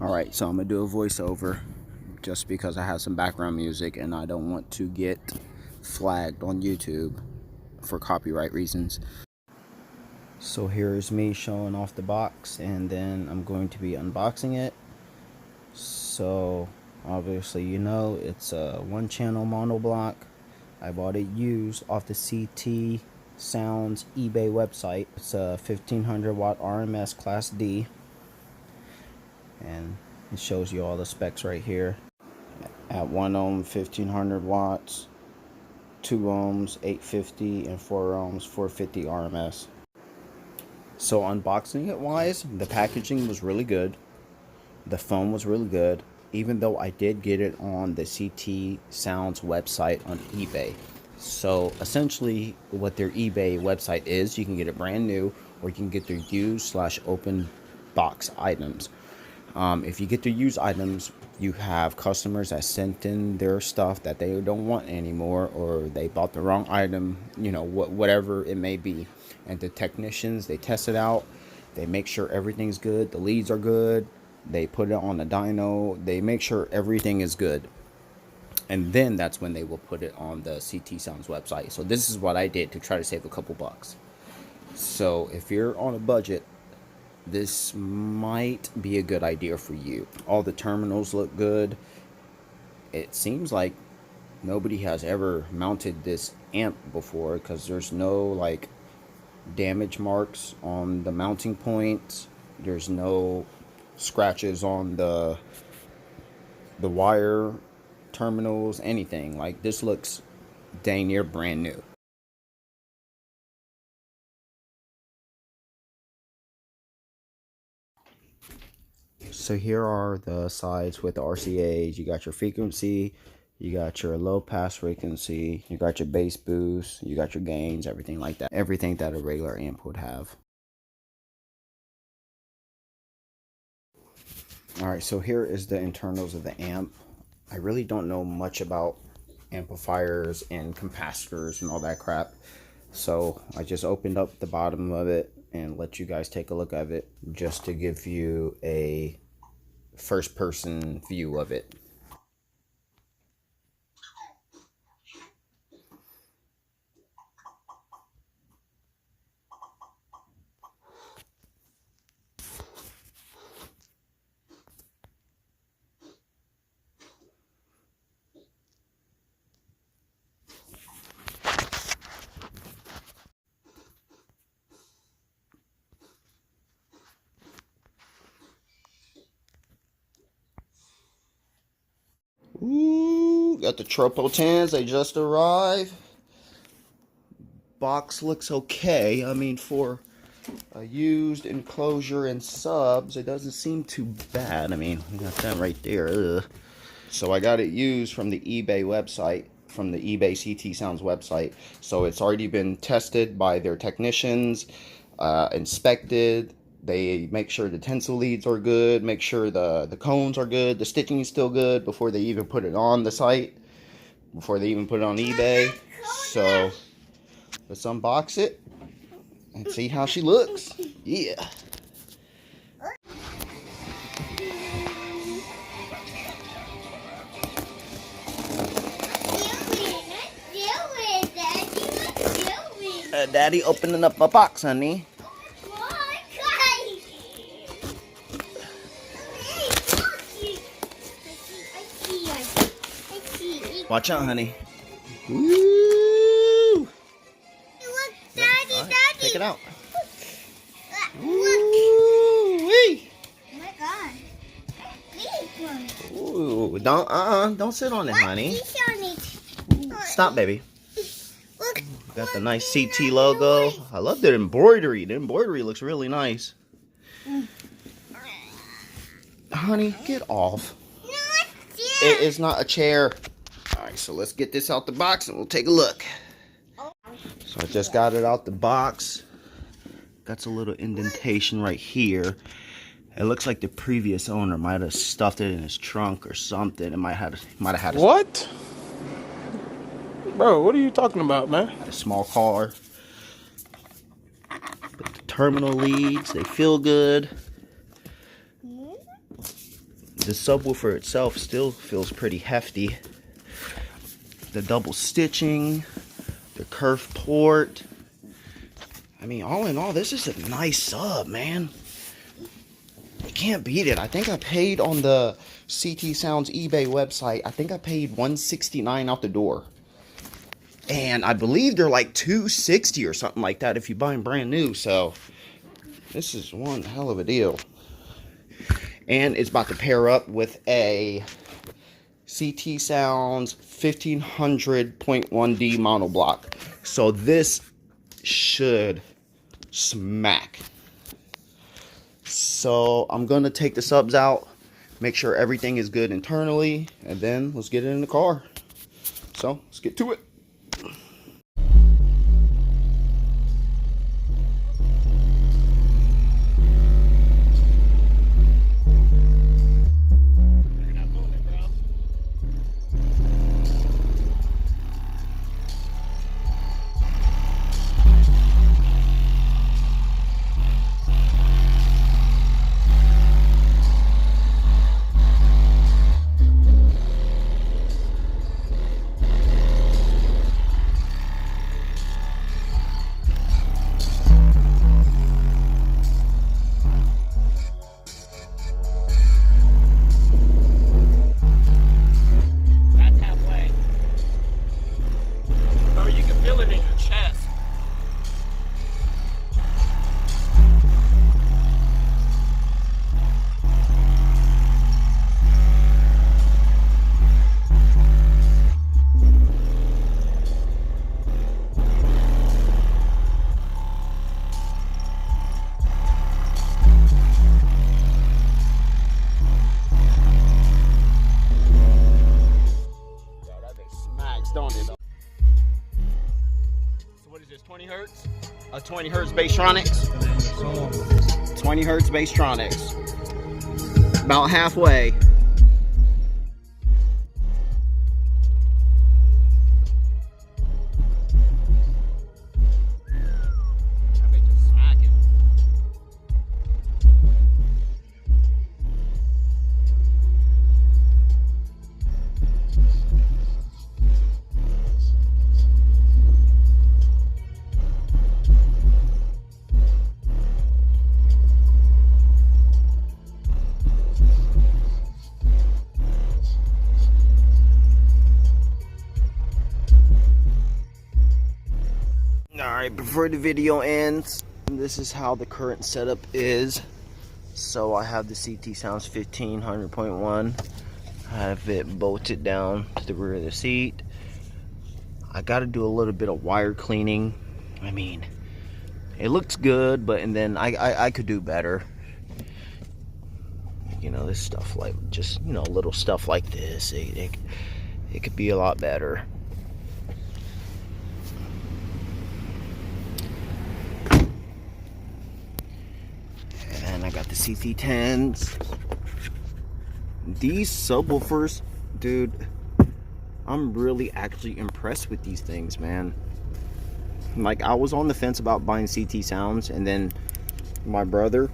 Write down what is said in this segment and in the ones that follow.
Alright, so I'm going to do a voiceover just because I have some background music and I don't want to get flagged on YouTube for copyright reasons. So here's me showing off the box, and then I'm going to be unboxing it. So obviously, you know, it's a 1-channel monoblock. I bought it used off the CT Sounds eBay website. It's a 1500 watt RMS Class D, and it shows you all the specs right here. At 1 ohm 1500 watts, 2 ohms 850, and 4 ohms 450 RMS. So unboxing it wise, the packaging was really good. The foam was really good, even though I did get it on the CT Sounds website on eBay. So essentially what their eBay website is, you can get it brand new, or you can get their used/open box items. If you get their used items, you have customers that sent in their stuff that they don't want anymore, or they bought the wrong item, you know, whatever it may be. And the technicians, they test it out, they make sure everything's good, the leads are good, they put it on the dyno, they make sure everything is good, and then that's when they will put it on the CT Sounds website. So this is what I did to try to save a couple bucks. So if you're on a budget, this might be a good idea for you. All the terminals look good. It seems like nobody has ever mounted this amp before, because there's no like damage marks on the mounting points. There's no scratches on the wire terminals, anything. Like, this looks dang near brand new. So here are the sides with the RCAs. You got your frequency, you got your low pass frequency, you got your bass boost, you got your gains, everything like that. Everything that a regular amp would have. Alright, so here is the internals of the amp. I really don't know much about amplifiers and capacitors and all that crap. So I just opened up the bottom of it and let you guys take a look at it, just to give you a first person view of it. Ooh, got the Tropo 10s, they just arrived. Box looks okay. I mean, for a used Enclosure and subs, it doesn't seem too bad. I mean, we got that right there. Ugh. So I got it used from the eBay website, from the eBay CT Sounds website. So it's already been tested by their technicians, inspected. They make sure the tensile leads are good, make sure the cones are good, the stitching is still good before they even put it on the site, before they even put it on eBay. So let's unbox it and see how she looks. Yeah. Daddy opening up my box, honey. Watch out, honey. Woo! Look, Daddy, right, Daddy. take it out. Look. Woo-wee. Oh my God. Big one. Ooh, don't sit on it, honey. Fish on it. Stop, baby. Look. Got the nice CT logo. I love the embroidery. The embroidery looks really nice. Honey, get off. It is not a chair. Alright, so let's get this out the box and we'll take a look. So I just got it out the box. Got a little indentation right here. It looks like the previous owner might have stuffed it in his trunk or something. It might have had a, what? Bro, what are you talking about, man? a small car. But the terminal leads, they feel good. the subwoofer itself still feels pretty hefty. The double stitching, the curved port. I mean, all in all, this is a nice sub, man. You can't beat it. I think I paid on the CT Sounds eBay website, I think I paid $169 out the door. And I believe they're like $260 or something like that if you buy them brand new. So this is one hell of a deal. And it's about to pair up with a CT Sounds 1500.1D monoblock. So this should smack. So I'm going to take the subs out, make sure everything is good internally, and then let's get it in the car. So let's get to it. Don't it? So what is this, 20 hertz? A 20 hertz Basstronics? 20 hertz Basstronics. About halfway. Alright, before the video ends, this is how the current setup is. So I have the CT Sounds 1500.1. I have it bolted down to the rear of the seat. I got to do a little bit of wire cleaning. I mean, it looks good, but and then I could do better. You know, this stuff like just, you know, little stuff like this, it could be a lot better. And I got the CT10s. These subwoofers, dude, I'm really actually impressed with these things, man. Like, I was on the fence about buying CT Sounds, and then my brother,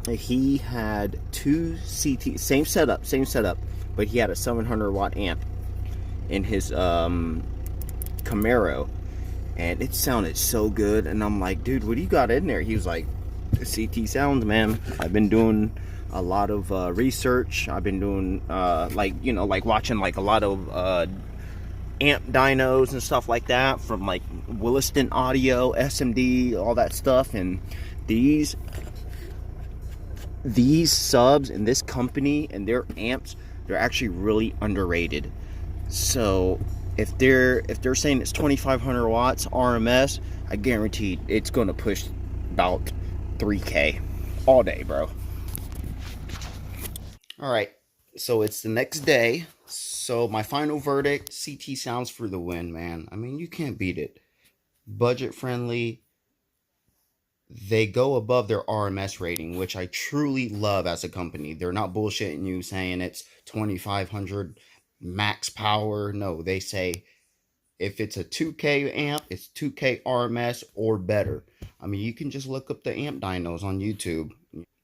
he had two CT, same setup, but he had a 700 watt amp in his Camaro, and it sounded so good. And I'm like, dude, what do you got in there? He was like, CT Sounds, man. I've been doing a lot of research. I've been doing like, you know, like watching like a lot of amp dynos and stuff like that from like Williston Audio, SMD, all that stuff. And these subs and this company and their amps, they're actually really underrated. So if they're saying it's 2500 watts RMS, I guarantee it's going to push about 3K all day, bro. All right, so it's the next day. So my final verdict, CT Sounds for the win, man. I mean, you can't beat it. Budget friendly. They go above their RMS rating, which I truly love as a company. They're not bullshitting you saying it's 2500 max power. No, they say if it's a 2K amp, it's 2K RMS or better. I mean, you can just look up the amp dynos on YouTube.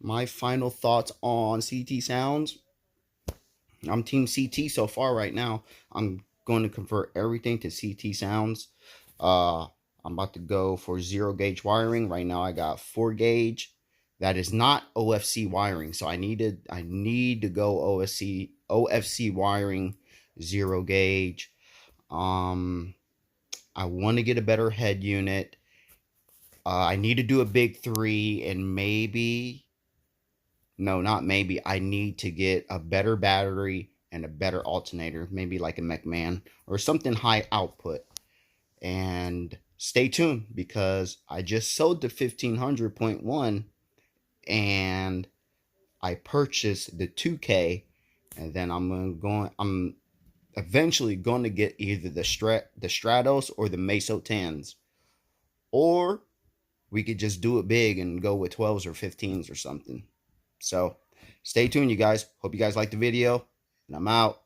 My final thoughts on CT Sounds. I'm team CT so far right now. I'm going to convert everything to CT Sounds. Uh, I'm about to go for 0 gauge wiring. Right now I got 4 gauge. That is not OFC wiring. So I need to go OFC wiring, 0 gauge. I want to get a better head unit. I need to do a big 3, and maybe, no, not maybe, I need to get a better battery and a better alternator, maybe like a McMahon or something high output. And stay tuned, because I just sold the 1500.1 and I purchased the 2K, and then I'm eventually going to get either the Stratos or the Meso 10s, or we could just do it big and go with 12s or 15s or something. So stay tuned, you guys. Hope you guys like the video, and I'm out.